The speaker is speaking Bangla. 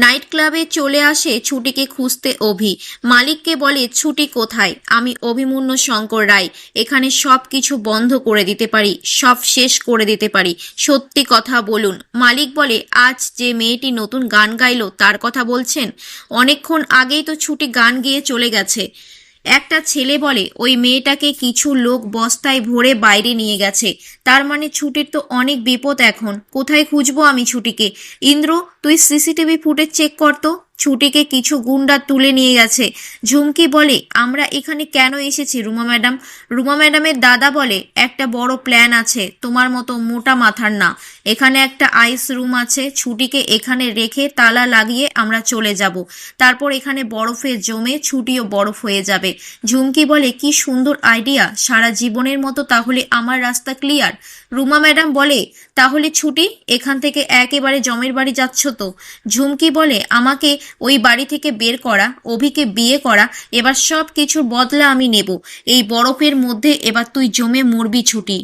নাইট ক্লাবে চলে আসে ছুটিকে খুঁজতে অভি। মালিককে বলে ছুটি কোথায়। আমি অভিমন্যু শঙ্কর রায়, এখানে সব কিছু বন্ধ করে দিতে পারি, সব শেষ করে দিতে পারি, সত্যি কথা বলুন। মালিক বলে আজ যে মেয়েটি নতুন গান গাইলো তার কথা বলছেন? অনেকক্ষণ আগেই তো ছুটি গান গেয়ে চলে গেছে। একটা ছেলে বলে ওই মেয়েটাকে কিছু লোক বস্তায় ভরে বাইরে নিয়ে গেছে। তার মানে ছুটির তো অনেক বিপদ এখন। কোথায় খুঁজবো আমি ছুটিকে? ইন্দ্র, তুই সিসিটিভি ফুটেজ চেক কর তো। ছুটিকে কিছু গুন্ডা তুলে নিয়ে গেছে। ঝুমকি বলে আমরা এখানে কেন এসেছি রুমা ম্যাডাম? রুমা ম্যাডামের দাদা বলে একটা বড় প্ল্যান আছে, তোমার মতো মোটা মাথার না। এখানে একটা আইস রুম আছে, ছুটিকে এখানে রেখে তালা লাগিয়ে আমরা চলে যাব। তারপর এখানে বরফে জমে ছুটিও বরফ হয়ে যাবে। ঝুমকি বলে কি সুন্দর আইডিয়া, সারা জীবনের মতো তাহলে আমার রাস্তা ক্লিয়ার। রুমা ম্যাডাম বলে তাহলে ছুটি এখান থেকে একেবারে জমের বাড়ি যাচ্ছ তো? ঝুমকি বলে আমাকে ওই বাড়ি থেকে বের করা, অভিকে বিয়ে করা, এবার সব কিছুর বদলা আমি নেব। এই বরফের মধ্যে এবার তুই জমে মরবি ছুটি।